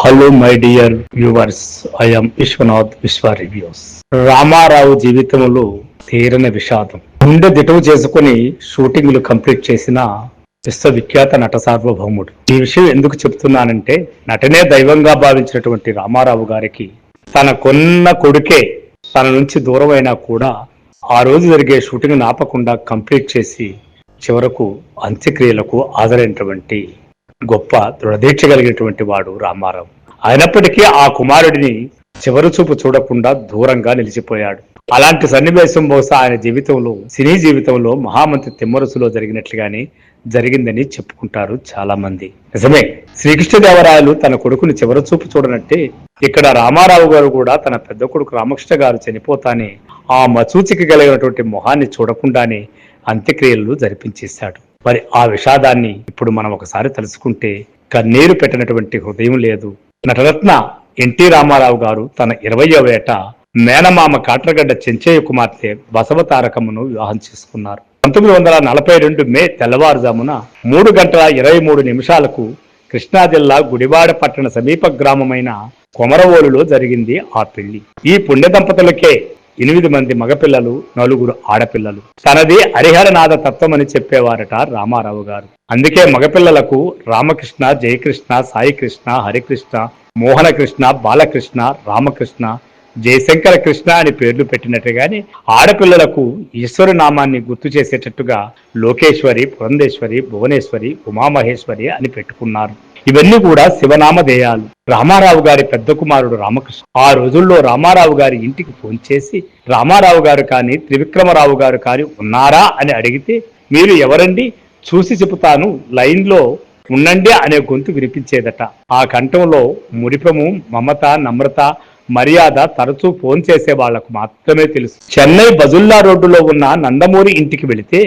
Hello my dear viewers, I'm Vishwanath Vishwa reviews. Ramarao జీవితంలో తీరని విషాదం. గుండె దిటవు చేసుకుని షూటింగ్లు కంప్లీట్ చేసిన విశ్వవిఖ్యాత నట సార్వభౌముడు. ఈ విషయం ఎందుకు చెప్తున్నానంటే, నటనే దైవంగా భావించినటువంటి రామారావు గారికి తన కొన్న కొడుకే తన నుంచి దూరమైనా కూడా ఆ రోజు జరిగే షూటింగ్ ఆపకుండా కంప్లీట్ చేసి చివరకు అంత్యక్రియలకు హాజరైనటువంటి గొప్ప దృఢదీక్ష కలిగినటువంటి వాడు రామారావు. అయినప్పటికీ ఆ కుమారుడిని చివరి చూపు చూడకుండా దూరంగా నిలిచిపోయాడు. అలాంటి సన్నివేశం బహుశా ఆయన జీవితంలో, సినీ జీవితంలో మహామంత్రి తిమ్మరుసులో జరిగినట్లుగానే జరిగిందని చెప్పుకుంటారు చాలా మంది. నిజమే, శ్రీకృష్ణదేవరాయలు తన కొడుకుని చివరి చూపు చూడనట్టే ఇక్కడ రామారావు గారు కూడా తన పెద్ద కొడుకు రామకృష్ణ గారు చనిపోతానే ఆ మచూచికి కలిగినటువంటి మొహాన్ని చూడకుండానే అంత్యక్రియలు జరిపించేశాడు. మరి ఆ విషాదాన్ని ఇప్పుడు మనం ఒకసారి తలుసుకుంటే కన్నీరు పెట్టినటువంటి హృదయం లేదు. నటరత్న ఎన్టీ రామారావు గారు తన 20వ ఏట మేనమామ కాట్రగడ్డ చెంచయ్య కుమార్తె బసవతారకమ్మను వివాహం చేసుకున్నారు. 1942 మే తెల్లవారుజామున 3:23 కృష్ణా జిల్లా గుడివాడ పట్టణ సమీప గ్రామమైన కొమరవోలులో జరిగింది ఆ పెళ్లి. ఈ పుణ్య దంపతులకే 8 మంది మగపిల్లలు, 4 ఆడపిల్లలు. తనది హరిహరనాథ తత్వం అని చెప్పేవారట రామారావు గారు. అందుకే మగపిల్లలకు రామకృష్ణ, జయకృష్ణ, సాయికృష్ణ, హరికృష్ణ, మోహనకృష్ణ, బాలకృష్ణ, రామకృష్ణ, జయశంకర కృష్ణ అని పేర్లు పెట్టినట్టుగానే ఆడపిల్లలకు ఈశ్వరు నామాన్ని గుర్తు చేసేటట్టుగా లోకేశ్వరి, పురంధేశ్వరి, భువనేశ్వరి, ఉమామహేశ్వరి అని పెట్టుకున్నారు. ఇవన్నీ కూడా శివనామధేయాలు. రామారావు గారి పెద్ద కుమారుడు రామకృష్ణ ఆ రోజుల్లో రామారావు గారి ఇంటికి ఫోన్ చేసి రామారావు గారు కానీ త్రివిక్రమరావు గారు కానీ ఉన్నారా అని అడిగితే, మీరు ఎవరండి, చూసి చెబుతాను, లైన్లో ఉండండి అనే గొంతు వినిపించేదట. ఆ కంఠంలో మురిపము, మమత, నమ్రత, మర్యాద తరచూ ఫోన్ చేసే వాళ్లకు మాత్రమే తెలుసు. చెన్నై బజుల్లా రోడ్డులో ఉన్న నందమూరి ఇంటికి వెళితే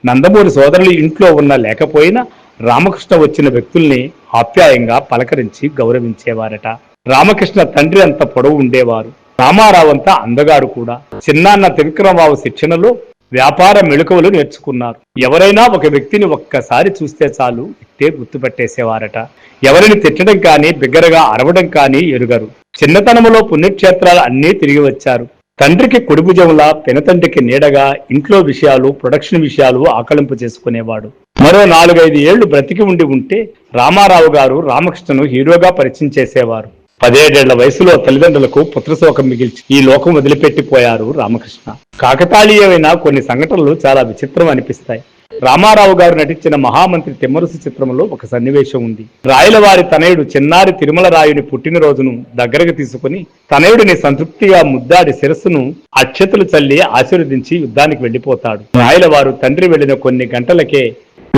నందమూరి సోదరులు ఇంట్లో ఉన్న లేకపోయినా రామకృష్ణ వచ్చిన వ్యక్తుల్ని ఆప్యాయంగా పలకరించి గౌరవించేవారట. రామకృష్ణ తండ్రి అంత పొడవు ఉండేవారు. రామారావు అంతా అందగాడు కూడా. చిన్నాన్న త్రివిక్రమరావు శిక్షణలో వ్యాపార మెళుకువలు నేర్చుకున్నారు. ఎవరైనా ఒక వ్యక్తిని ఒక్కసారి చూస్తే చాలు ఇట్టే గుర్తుపట్టేసేవారట. ఎవరిని తిట్టడం కానీ, బిగ్గరగా అరవడం కానీ ఎరుగరు. చిన్నతనంలో పుణ్యక్షేత్రాలు అన్నీ తిరిగి వచ్చారు. తండ్రికి కుడిభుజంలా, పినతండ్రికి నీడగా ఇంట్లో విషయాలు, ప్రొడక్షన్ విషయాలు ఆకలింపు చేసుకునేవాడు. మరో 4-5 ఏళ్లు బ్రతికి ఉంటే రామారావు గారు రామకృష్ణను హీరోగా పరిచయం చేసేవారు. 17 ఏళ్ల వయసులో తల్లిదండ్రులకు పుత్రశోకం మిగిల్చి ఈ లోకం వదిలిపెట్టిపోయారు రామకృష్ణ. కాకతాళీయమైన కొన్ని సంఘటనలు చాలా విచిత్రం అనిపిస్తాయి. రామారావు గారు నటించిన మహామంత్రి తిమ్మరుసు చిత్రంలో ఒక సన్నివేశం ఉంది. రాయలవారి తనయుడు చిన్నారి తిరుమల రాయుని పుట్టినరోజును దగ్గరకు తీసుకుని తనయుడిని సంతృప్తిగా ముద్దాడి శిరస్సును అక్షతలు చల్లి ఆశీర్వదించి యుద్ధానికి వెళ్లిపోతాడు. రాయలవారు తండ్రి వెళ్లిన కొన్ని గంటలకే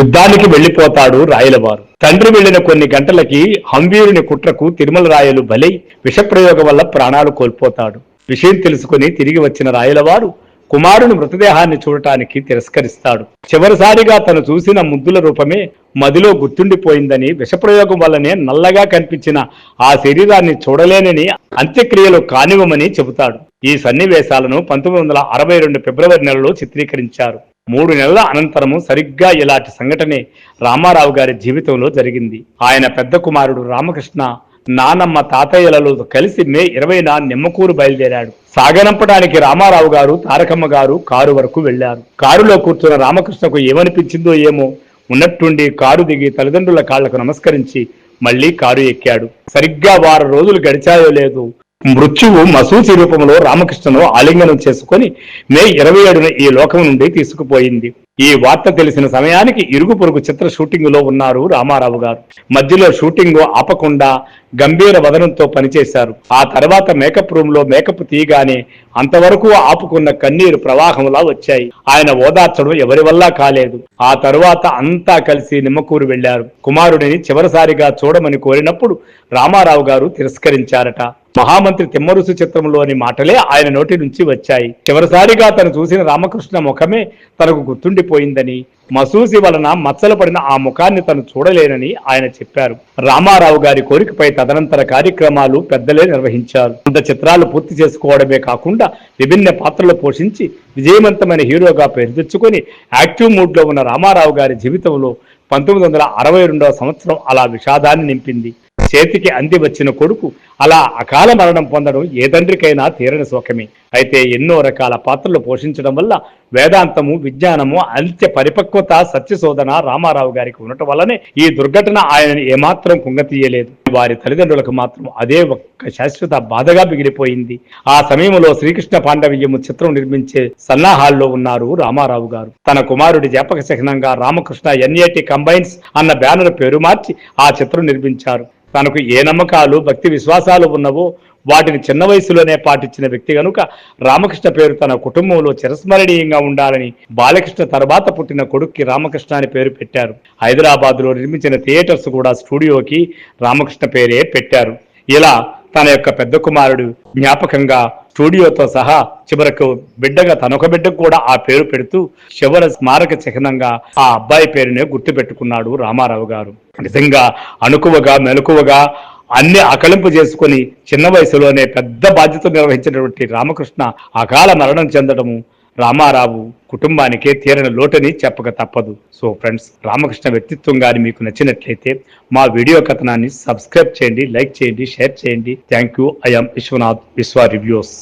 యుద్ధానికి వెళ్లిపోతాడు. రాయలవారు తండ్రి వెళ్లిన కొన్ని గంటలకి హంవీరుని కుట్రకు తిరుమల రాయలు బలై విషప్రయోగం వల్ల ప్రాణాలు కోల్పోతాడు. విషయం తెలుసుకుని తిరిగి వచ్చిన రాయలవారు కుమారుని మృతదేహాన్ని చూడటానికి తిరస్కరిస్తాడు. చివరిసారిగా తను చూసిన ముద్దుల రూపమే మదిలో గుర్తుండిపోయిందని, విషప్రయోగం వల్లనే నల్లగా కనిపించిన ఆ శరీరాన్ని చూడలేనని, అంత్యక్రియలు కానివ్వమని చెబుతాడు. ఈ సన్నివేశాలను 1962 ఫిబ్రవరి నెలలో చిత్రీకరించారు. 3 నెలల అనంతరము సరిగ్గా ఇలాంటి సంఘటనే రామారావు గారి జీవితంలో జరిగింది. ఆయన పెద్ద కుమారుడు రామకృష్ణ నానమ్మ, తాతయ్యలలో కలిసి మే 20న నిమ్మకూరు బయలుదేరాడు. సాగనంపడానికి రామారావు గారు, తారకమ్మ గారు కారు వరకు వెళ్లారు. కారులో కూర్చున్న రామకృష్ణకు ఏమనిపించిందో ఏమో, ఉన్నట్టుండి కారు దిగి తల్లిదండ్రుల కాళ్లకు నమస్కరించి మళ్లీ కారు ఎక్కాడు. సరిగ్గా 1 రోజులు గడిచాయో లేదు, మృత్యువు మసూచి రూపంలో రామకృష్ణను ఆలింగనం చేసుకుని మే 27న ఈ లోకం నుండి తీసుకుపోయింది. ఈ వార్త తెలిసిన సమయానికి ఇరుగు పొరుగు చిత్ర షూటింగ్ లో ఉన్నారు రామారావు గారు. మధ్యలో షూటింగ్ ఆపకుండా గంభీర వదనంతో పనిచేశారు. ఆ తర్వాత మేకప్ రూమ్ లో మేకప్ తీయగానే అంతవరకు ఆపుకున్న కన్నీరు ప్రవాహంలా వచ్చాయి. ఆయన ఓదార్చడం ఎవరి వల్ల కాలేదు. ఆ తరువాత అంతా కలిసి నిమ్మకూరు వెళ్లారు. కుమారుడిని చివరిసారిగా చూడమని కోరినప్పుడు రామారావు గారు తిరస్కరించారట. మహామంత్రి తిమ్మరుసు చిత్రంలోని మాటలే ఆయన నోటి నుంచి వచ్చాయి. చివరిసారిగా తను చూసిన రామకృష్ణ ముఖమే తనకు గుర్తుండిపోయిందని, మసూసి వలన మచ్చలు పడిన ఆ ముఖాన్ని తను చూడలేనని ఆయన చెప్పారు. రామారావు గారి కోరికపై తదనంతర కార్యక్రమాలు పెద్దలే నిర్వహించారు. అంత చిత్రాలు పూర్తి చేసుకోవడమే కాకుండా విభిన్న పాత్రలు పోషించి విజయవంతమైన హీరోగా పేరు తెచ్చుకొని యాక్టివ్ మూడ్ లో ఉన్న రామారావు గారి జీవితంలో 1962వ సంవత్సరం అలా విషాదాన్ని నింపింది. చేతికి అంది వచ్చిన కొడుకు అలా అకాల మరణం పొందడం ఏ తండ్రికైనా తీరని శోకమే. అయితే ఎన్నో రకాల పాత్రలు పోషించడం వల్ల వేదాంతము, విజ్ఞానము, అంత్య పరిపక్వత, సత్యశోధన రామారావు గారికి ఉండటం వల్లనే ఈ దుర్ఘటన ఆయనను ఏమాత్రం కుంగతీయలేదు. వారి తల్లిదండ్రులకు మాత్రం అదే ఒక్క శాశ్వత బాధగా మిగిలిపోయింది. ఆ సమయంలో శ్రీకృష్ణ పాండవీయము చిత్రం నిర్మించే సన్నాహాల్లో ఉన్నారు రామారావు గారు. తన కుమారుడి జ్ఞాపక చిహ్నంగా రామకృష్ణ ఎన్ఏటి కంబైన్స్ అన్న బ్యానర్ పేరు మార్చి ఆ చిత్రం నిర్మించారు. తనకు ఏ నమ్మకాలు, భక్తి విశ్వాసాలు ఉన్నవో వాటిని చిన్న వయసులోనే పాటించిన వ్యక్తి కనుక రామకృష్ణ పేరు తన కుటుంబంలో చిరస్మరణీయంగా ఉండాలని బాలకృష్ణ తర్వాత పుట్టిన కొడుక్కి రామకృష్ణ అని పేరు పెట్టారు. హైదరాబాద్ లో నిర్మించిన థియేటర్స్ కూడా స్టూడియోకి రామకృష్ణ పేరే పెట్టారు. ఇలా తన యొక్క పెద్ద కుమారుడు జ్ఞాపకంగా స్టూడియోతో సహా చివరకు బిడ్డగా తనొక బిడ్డకు కూడా ఆ పేరు పెడుతూ చివరి స్మారక చిహ్నంగా ఆ అబ్బాయి పేరునే గుర్తు పెట్టుకున్నాడు రామారావు గారు. నిజంగా అణుకువగా, మెలకువగా అన్ని అకలింపు చేసుకుని చిన్న వయసులోనే పెద్ద బాధ్యత నిర్వహించినటువంటి రామకృష్ణ అకాల మరణం చెందడము రామారావు కుటుంబానికే తీరని లోటని చెప్పక తప్పదు. సో ఫ్రెండ్స్, రామకృష్ణ వ్యక్తిత్వం గాని మీకు నచ్చినట్లయితే మా వీడియో కథనాన్ని సబ్స్క్రైబ్ చేయండి, లైక్ చేయండి, షేర్ చేయండి. Thank you. I am Vishwanath, Vishwa reviews.